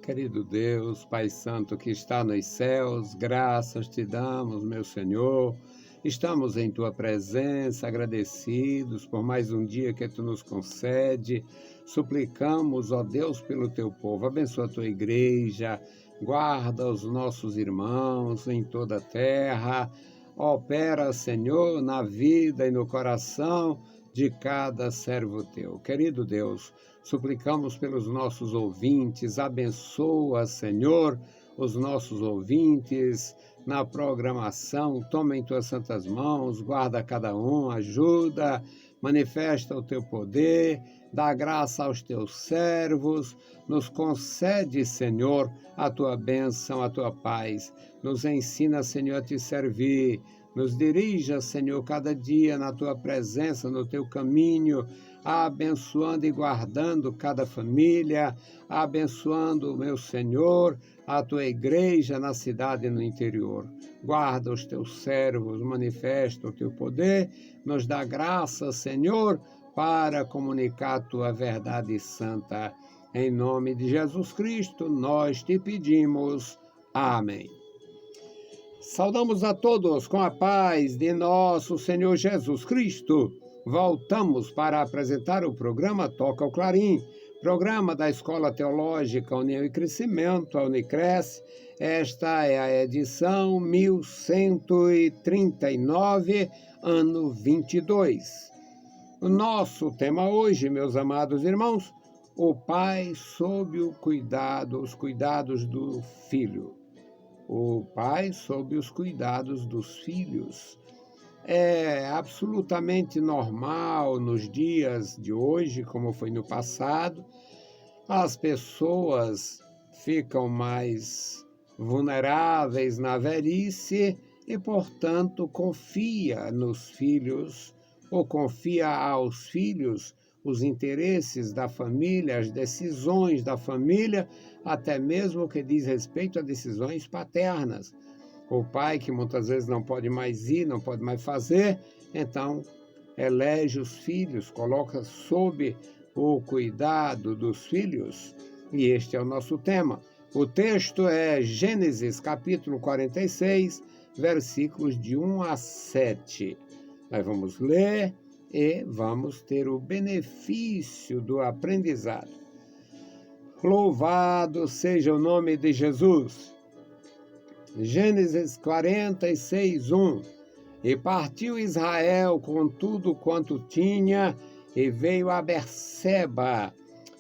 Querido Deus, Pai Santo que está nos céus, graças te damos, meu Senhor. Estamos em tua presença, agradecidos por mais um dia que tu nos concede. Suplicamos, ó Deus, pelo teu povo. Abençoa a tua igreja, guarda os nossos irmãos em toda a terra. Opera, Senhor, na vida e no coração de cada servo teu. Querido Deus, suplicamos pelos nossos ouvintes, abençoa, Senhor, os nossos ouvintes na programação, toma em tuas santas mãos, guarda cada um, ajuda, manifesta o teu poder, dá graça aos teus servos, nos concede, Senhor, a tua bênção, a tua paz, nos ensina, Senhor, a te servir, nos dirija, Senhor, cada dia na tua presença, no teu caminho, abençoando e guardando cada família, abençoando, meu Senhor, a tua igreja na cidade e no interior. Guarda os teus servos, manifesta o teu poder, nos dá graça, Senhor, para comunicar a tua verdade santa. Em nome de Jesus Cristo, nós te pedimos. Amém. Saudamos a todos com a paz de nosso Senhor Jesus Cristo. Voltamos para apresentar o programa Toca o Clarim, programa da Escola Teológica União e Crescimento, a Unicres. Esta é a edição 1139, ano 22. O nosso tema hoje, meus amados irmãos, o pai sob os cuidados do filho. O pai sob os cuidados dos filhos. É absolutamente normal nos dias de hoje, como foi no passado, as pessoas ficam mais vulneráveis na velhice e, portanto, confia nos filhos ou confia aos filhos os interesses da família, as decisões da família, até mesmo o que diz respeito a decisões paternas. O pai, que muitas vezes não pode mais ir, não pode mais fazer, então elege os filhos, coloca sob o cuidado dos filhos. E este é o nosso tema. O texto é Gênesis, capítulo 46, versículos de 1 a 7. Nós vamos ler e vamos ter o benefício do aprendizado. Louvado seja o nome de Jesus. Gênesis 46, 1. E partiu Israel com tudo quanto tinha, e veio a Berseba,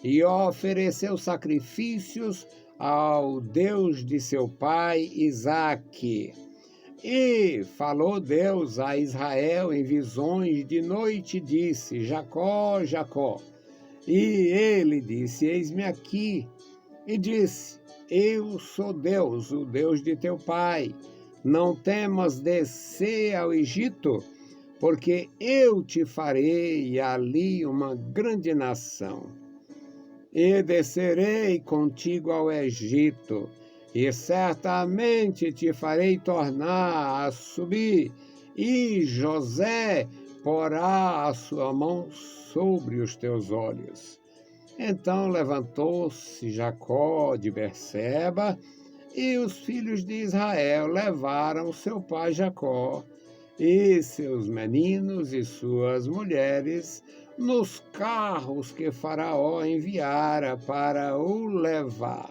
e ofereceu sacrifícios ao Deus de seu pai Isaque. E falou Deus a Israel em visões de noite, e disse: Jacó, Jacó. E ele disse: Eis-me aqui. E disse: Eu sou Deus, o Deus de teu pai. Não temas descer ao Egito, porque eu te farei ali uma grande nação. E descerei contigo ao Egito, e certamente te farei tornar a subir, e José porá a sua mão sobre os teus olhos. Então levantou-se Jacó de Berseba, e os filhos de Israel levaram seu pai Jacó, e seus meninos e suas mulheres, nos carros que Faraó enviara para o levar.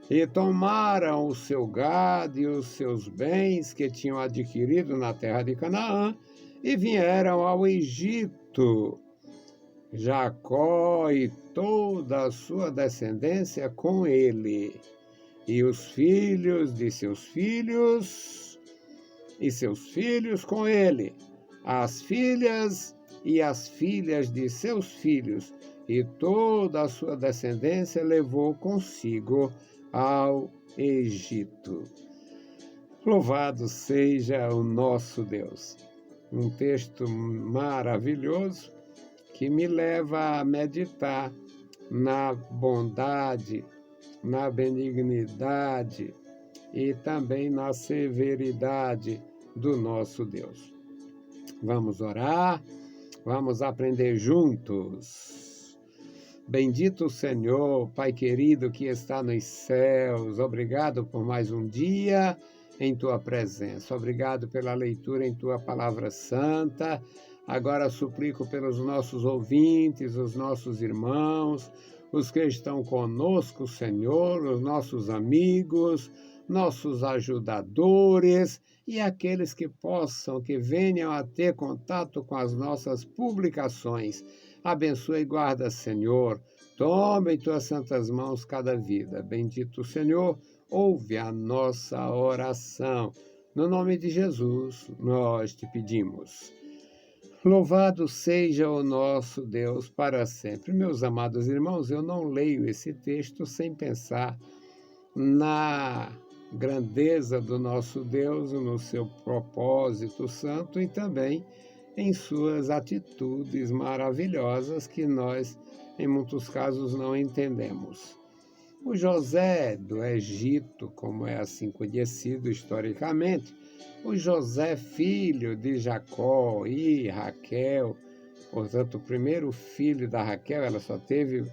E tomaram o seu gado e os seus bens que tinham adquirido na terra de Canaã, e vieram ao Egito. Jacó e toda a sua descendência com ele, e os filhos de seus filhos, e seus filhos com ele, as filhas e as filhas de seus filhos, e toda a sua descendência levou consigo ao Egito. Louvado seja o nosso Deus. Um texto maravilhoso que me leva a meditar na bondade, na benignidade e também na severidade do nosso Deus. Vamos orar, vamos aprender juntos. Bendito o Senhor, Pai querido que está nos céus, obrigado por mais um dia em Tua presença. Obrigado pela leitura em Tua palavra santa. Agora suplico pelos nossos ouvintes, os nossos irmãos, os que estão conosco, Senhor, os nossos amigos, nossos ajudadores e aqueles que venham a ter contato com as nossas publicações. Abençoa e guarda, Senhor. Toma em tuas santas mãos cada vida. Bendito o Senhor, ouve a nossa oração. No nome de Jesus, nós te pedimos. Louvado seja o nosso Deus para sempre. Meus amados irmãos, eu não leio esse texto sem pensar na grandeza do nosso Deus, no seu propósito santo e também em suas atitudes maravilhosas que nós, em muitos casos, não entendemos. O José do Egito, como é assim conhecido historicamente, o José, filho de Jacó e Raquel, portanto, o primeiro filho da Raquel, ela só teve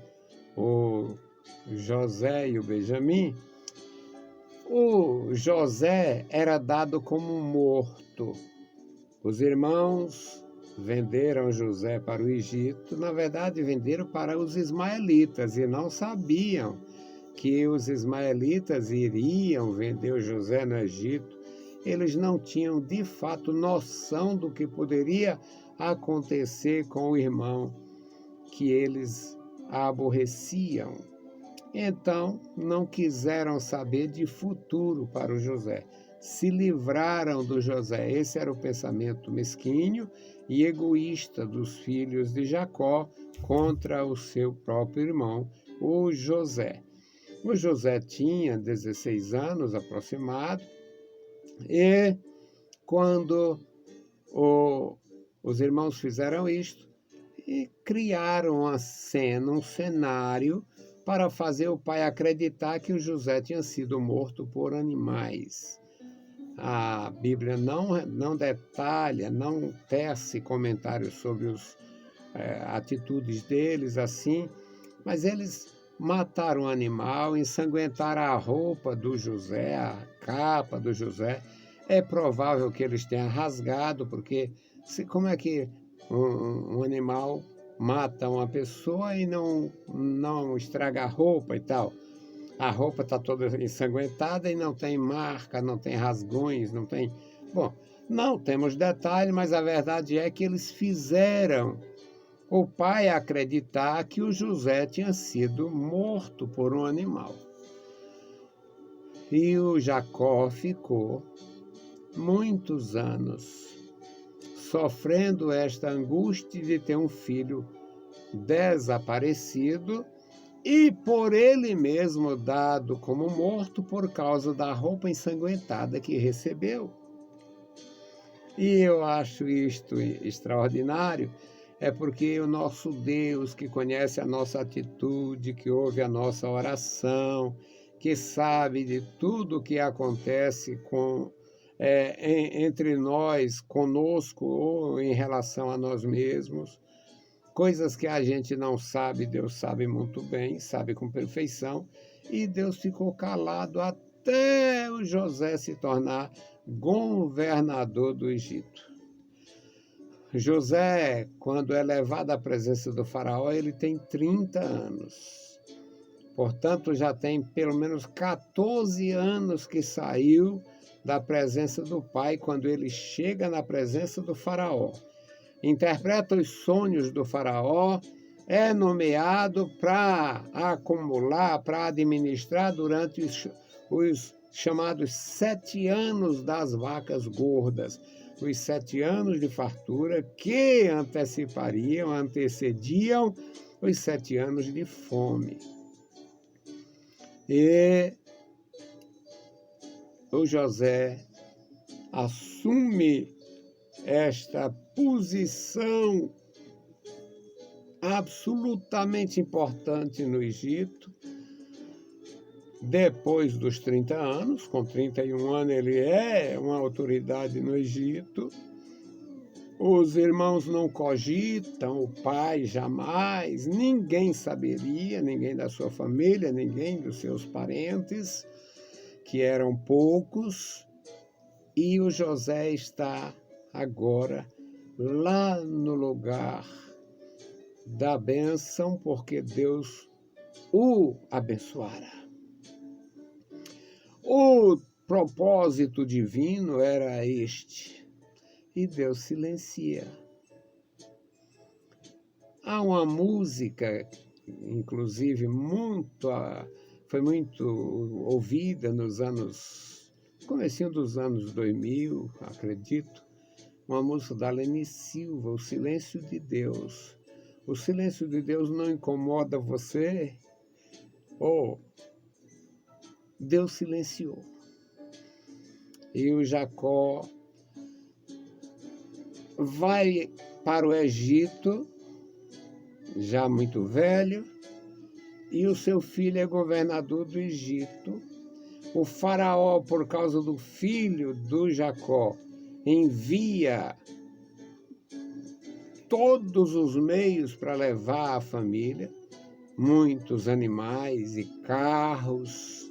o José e o Benjamim. O José era dado como morto. Os irmãos venderam José para o Egito, na verdade venderam para os ismaelitas e não sabiam que os ismaelitas iriam vender o José no Egito. Eles não tinham de fato noção do que poderia acontecer com o irmão que eles aborreciam. Então não quiseram saber de futuro para o José. Se livraram do José. Esse era o pensamento mesquinho e egoísta dos filhos de Jacó contra o seu próprio irmão, o José. O José tinha 16 anos aproximado e quando os irmãos fizeram isto e criaram uma cena, um cenário para fazer o pai acreditar que o José tinha sido morto por animais. A Bíblia não detalha, não tece comentários sobre as atitudes deles assim, mas eles mataram o animal, ensanguentaram a roupa do José, a capa do José. É provável que eles tenham rasgado, porque como é que um animal mata uma pessoa e não estraga a roupa e tal? A roupa está toda ensanguentada e não tem marca, não tem rasgões, não tem... Bom, não temos detalhe, mas a verdade é que eles fizeram o pai acreditar que o José tinha sido morto por um animal. E o Jacó ficou muitos anos sofrendo esta angústia de ter um filho desaparecido e por ele mesmo dado como morto por causa da roupa ensanguentada que recebeu. E eu acho isto extraordinário, é porque o nosso Deus, que conhece a nossa atitude, que ouve a nossa oração, que sabe de tudo o que acontece entre nós, conosco ou em relação a nós mesmos, coisas que a gente não sabe, Deus sabe muito bem, sabe com perfeição, e Deus ficou calado até o José se tornar governador do Egito. José, quando é levado à presença do faraó, ele tem 30 anos. Portanto, já tem pelo menos 14 anos que saiu da presença do pai quando ele chega na presença do faraó. Interpreta os sonhos do faraó, é nomeado para acumular, para administrar durante os chamados 7 anos das vacas gordas, os 7 anos de fartura que antecediam os 7 anos de fome. E o José assume esta posição absolutamente importante no Egito. Depois dos 30 anos, com 31 anos ele é uma autoridade no Egito, Os irmãos não cogitam, o pai jamais, ninguém saberia, ninguém da sua família, ninguém dos seus parentes, que eram poucos, e o José está agora lá no lugar da bênção, porque Deus o abençoará. O propósito divino era este, e Deus silencia. Há uma música, inclusive, foi muito ouvida comecinho dos anos 2000, acredito, uma música da Leni Silva, O Silêncio de Deus. O silêncio de Deus não incomoda você? Deus silenciou. E o Jacó vai para o Egito, já muito velho, e o seu filho é governador do Egito. O faraó, por causa do filho do Jacó, envia todos os meios para levar a família, muitos animais e carros.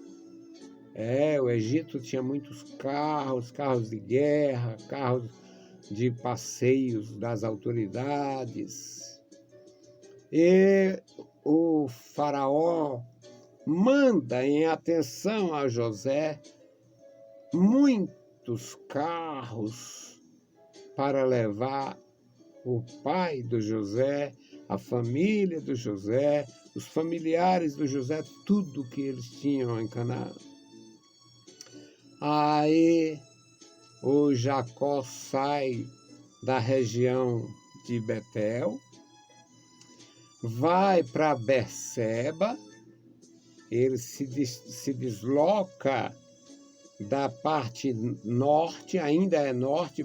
O Egito tinha muitos carros de guerra, carros de passeios das autoridades. E o faraó manda em atenção a José muitos carros para levar o pai do José, a família do José, os familiares do José, tudo que eles tinham em Canaã. Aí o Jacó sai da região de Betel, vai para Berseba, ele se desloca da parte norte, ainda é norte,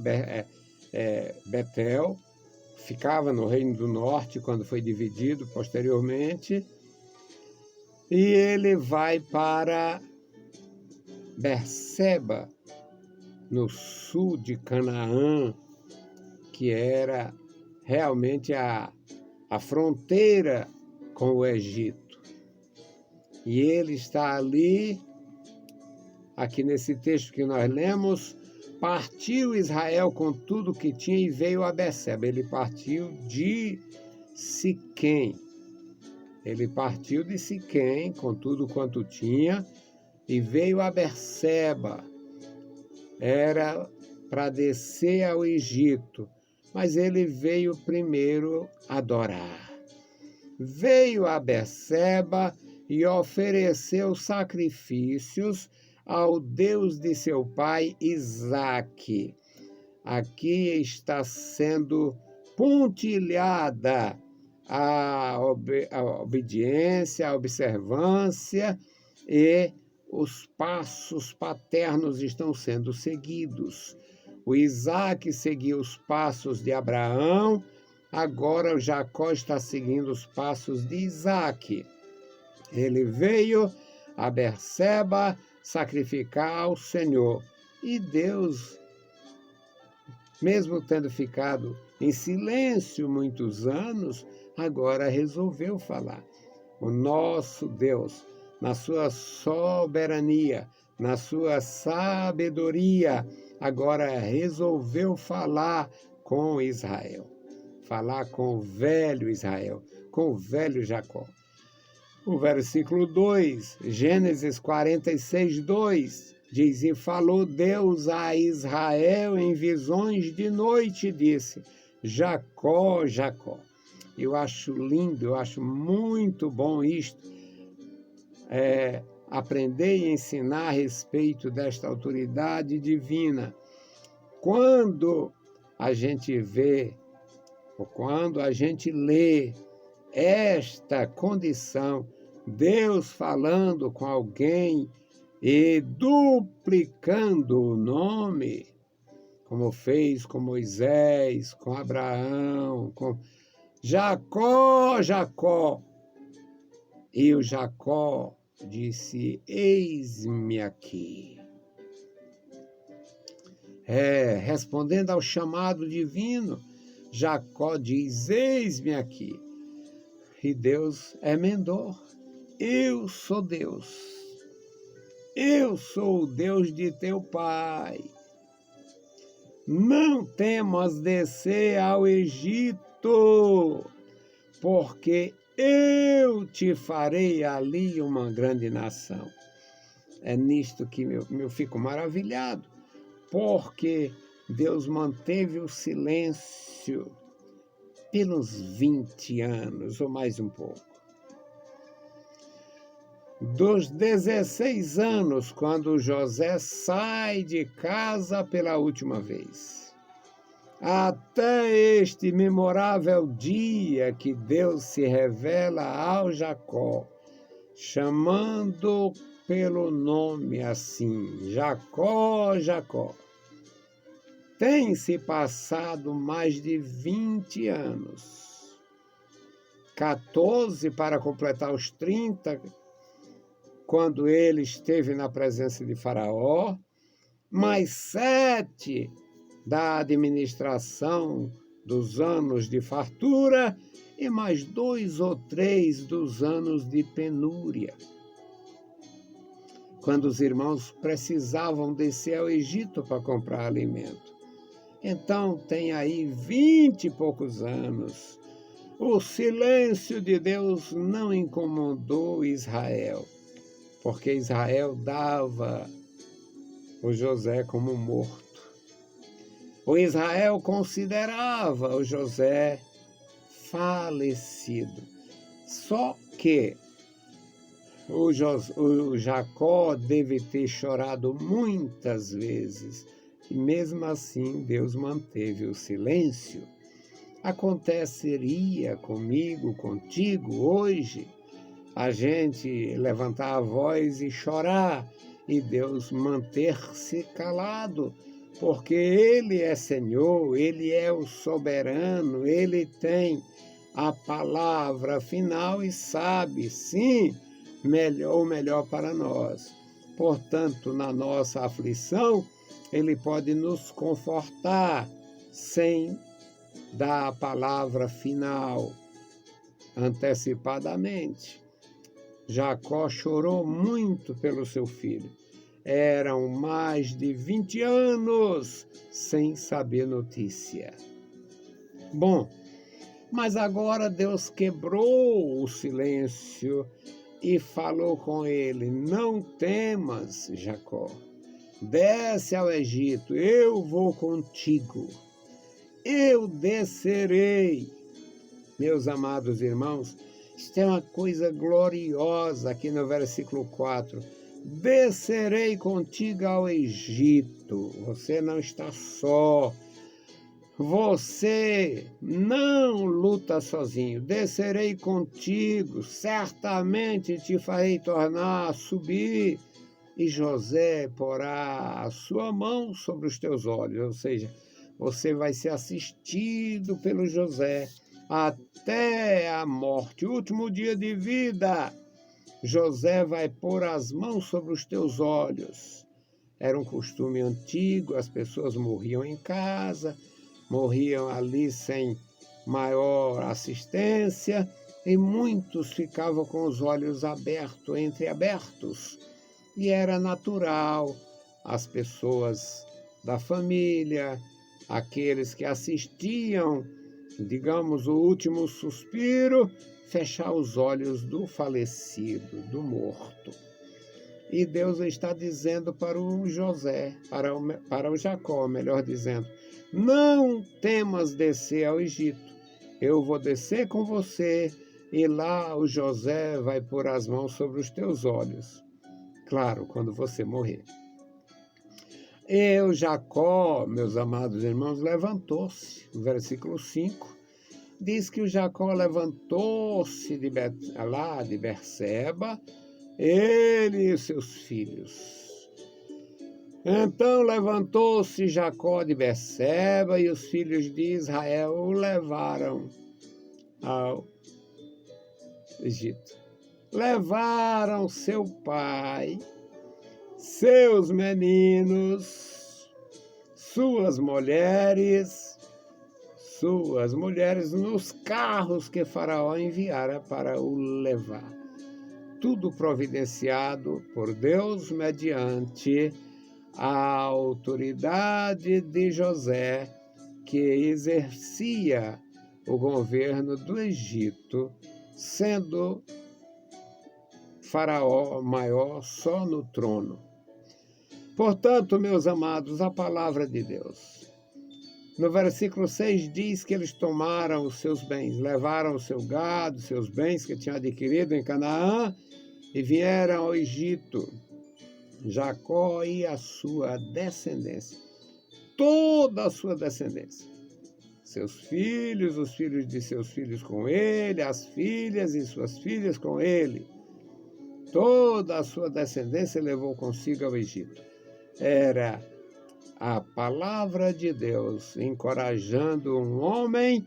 Betel, ficava no Reino do Norte quando foi dividido posteriormente, e ele vai para Berseba, no sul de Canaã, que era realmente a fronteira com o Egito. E ele está ali, aqui nesse texto que nós lemos, partiu Israel com tudo que tinha e veio a Berseba. Ele partiu de Siquém. Ele partiu de Siquém com tudo quanto tinha e veio a Berseba. Era para descer ao Egito, mas ele veio primeiro adorar. Veio a Berseba e ofereceu sacrifícios ao Deus de seu pai Isaque. Aqui está sendo pontilhada a obediência, a observância, e os passos paternos estão sendo seguidos. O Isaque seguiu os passos de Abraão, agora o Jacó está seguindo os passos de Isaque. Ele veio a Berseba sacrificar ao Senhor. E Deus, mesmo tendo ficado em silêncio muitos anos, agora resolveu falar. O nosso Deus, na sua soberania, na sua sabedoria, agora resolveu falar com Israel. Falar com o velho Israel, com o velho Jacó. O versículo 2, Gênesis 46, 2, diz: E falou Deus a Israel em visões de noite, e disse: Jacó, Jacó. Eu acho lindo, eu acho muito bom isto. Aprender e ensinar a respeito desta autoridade divina. Quando a gente vê, ou quando a gente lê esta condição, Deus falando com alguém e duplicando o nome, como fez com Moisés, com Abraão, com Jacó, Jacó. E o Jacó disse: eis-me aqui. Respondendo ao chamado divino, Jacó diz: eis-me aqui. E Deus emendou: eu sou Deus. Eu sou o Deus de teu pai. Não temas descer ao Egito, porque eu te farei ali uma grande nação. É nisto que eu fico maravilhado, porque Deus manteve o silêncio pelos 20 anos, ou mais um pouco. Dos 16 anos, quando José sai de casa pela última vez, até este memorável dia que Deus se revela ao Jacó, chamando pelo nome assim, Jacó, Jacó. Tem-se passado mais de 20 anos, 14 para completar os 30, quando ele esteve na presença de Faraó, mais 7 da administração dos anos de fartura e mais 2 ou 3 dos anos de penúria, quando os irmãos precisavam descer ao Egito para comprar alimento. Então tem aí 20 e poucos anos. O silêncio de Deus não incomodou Israel, porque Israel dava o José como morto. O Israel considerava o José falecido. Só que o Jacó deve ter chorado muitas vezes, e mesmo assim Deus manteve o silêncio. Aconteceria comigo, contigo, hoje, a gente levantar a voz e chorar, e Deus manter-se calado, porque Ele é Senhor, Ele é o soberano, Ele tem a palavra final e sabe, sim, o melhor para nós. Portanto, na nossa aflição, Ele pode nos confortar sem dar a palavra final antecipadamente. Jacó chorou muito pelo seu filho. Eram mais de 20 anos sem saber notícia. Bom, mas agora Deus quebrou o silêncio e falou com ele: não temas, Jacó. Desce ao Egito, eu vou contigo. Eu descerei. Meus amados irmãos, isto é uma coisa gloriosa aqui no versículo 4. Descerei contigo ao Egito. Você não está só. Você não luta sozinho. Descerei contigo. Certamente te farei tornar a subir. E José porá a sua mão sobre os teus olhos. Ou seja, você vai ser assistido pelo José até a morte, o último dia de vida. José vai pôr as mãos sobre os teus olhos. Era um costume antigo, as pessoas morriam em casa, morriam ali sem maior assistência, e muitos ficavam com os olhos abertos, entreabertos. E era natural as pessoas da família, aqueles que assistiam, digamos, o último suspiro, fechar os olhos do falecido, do morto. E Deus está dizendo para o José, para o Jacó, melhor dizendo: não temas descer ao Egito. Eu vou descer com você e lá o José vai pôr as mãos sobre os teus olhos. Claro, quando você morrer. E o Jacó, meus amados irmãos, levantou-se. O versículo 5 diz que o Jacó levantou-se de Berseba, ele e os seus filhos. Então levantou-se Jacó de Berseba e os filhos de Israel o levaram ao Egito. Levaram seu pai, seus meninos, suas mulheres, suas mulheres nos carros que Faraó enviara para o levar. Tudo providenciado por Deus mediante a autoridade de José, que exercia o governo do Egito, sendo Faraó maior só no trono. Portanto, meus amados, a palavra de Deus. No versículo 6 diz que eles tomaram os seus bens, levaram o seu gado, seus bens que tinham adquirido em Canaã e vieram ao Egito. Jacó e a sua descendência, toda a sua descendência, seus filhos, os filhos de seus filhos com ele, as filhas e suas filhas com ele, toda a sua descendência levou consigo ao Egito. Era a palavra de Deus encorajando um homem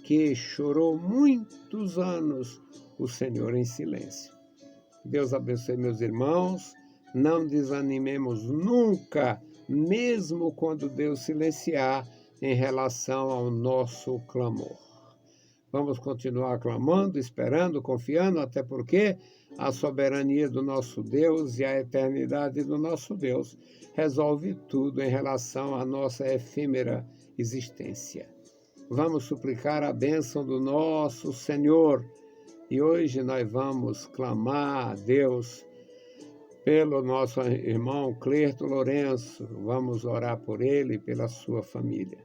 que chorou muitos anos o Senhor em silêncio. Deus abençoe meus irmãos, não desanimemos nunca, mesmo quando Deus silenciar em relação ao nosso clamor. Vamos continuar clamando, esperando, confiando, até porque a soberania do nosso Deus e a eternidade do nosso Deus resolve tudo em relação à nossa efêmera existência. Vamos suplicar a bênção do nosso Senhor. E hoje nós vamos clamar a Deus pelo nosso irmão Clerto Lourenço. Vamos orar por ele e pela sua família.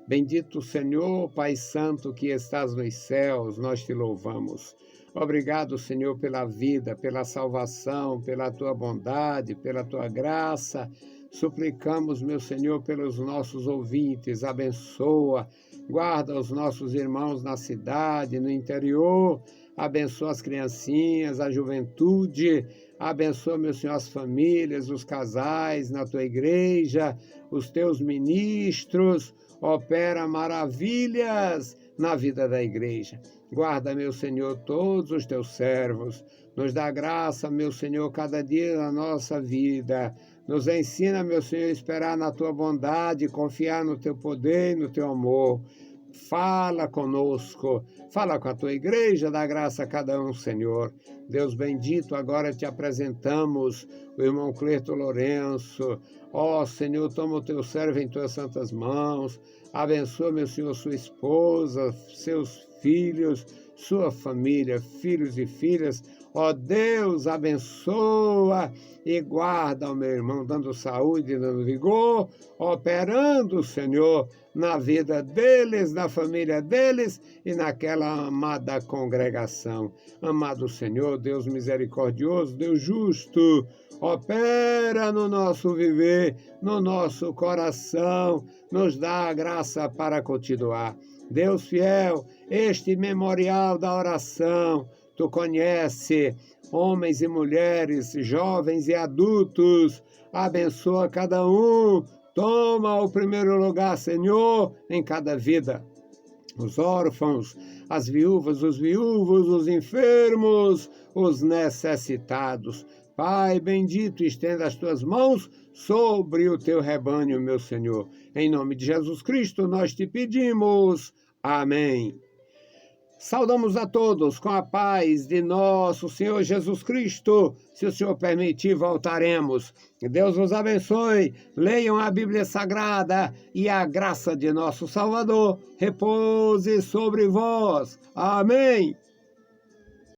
Bendito Senhor, Pai Santo que estás nos céus, nós te louvamos. Obrigado, Senhor, pela vida, pela salvação, pela tua bondade, pela tua graça. Suplicamos, meu Senhor, pelos nossos ouvintes, abençoa, guarda os nossos irmãos na cidade, no interior, abençoa as criancinhas, a juventude, abençoa, meu Senhor, as famílias, os casais na tua igreja, os teus ministros, opera maravilhas na vida da igreja. Guarda, meu Senhor, todos os teus servos, nos dá graça, meu Senhor, cada dia na nossa vida. Nos ensina, meu Senhor, a esperar na tua bondade, confiar no teu poder e no teu amor. Fala conosco, fala com a tua igreja, dá graça a cada um, Senhor. Deus bendito, agora te apresentamos o irmão Clerto Lourenço. Ó Senhor, toma o teu servo em tuas santas mãos, abençoa, meu Senhor, sua esposa, seus filhos, sua família, filhos e filhas. Ó Deus, abençoa e guarda o meu irmão, dando saúde, dando vigor, operando, Senhor, na vida deles, na família deles e naquela amada congregação. Amado Senhor, Deus misericordioso, Deus justo, opera no nosso viver, no nosso coração, nos dá a graça para continuar. Deus fiel, este memorial da oração, tu conhece homens e mulheres, jovens e adultos, abençoa cada um, toma o primeiro lugar, Senhor, em cada vida. Os órfãos, as viúvas, os viúvos, os enfermos, os necessitados. Pai bendito, estenda as tuas mãos sobre o teu rebanho, meu Senhor. Em nome de Jesus Cristo nós te pedimos. Amém. Saudamos a todos com a paz de nosso Senhor Jesus Cristo. Se o Senhor permitir, voltaremos. Que Deus vos abençoe. Leiam a Bíblia Sagrada e a graça de nosso Salvador repouse sobre vós. Amém.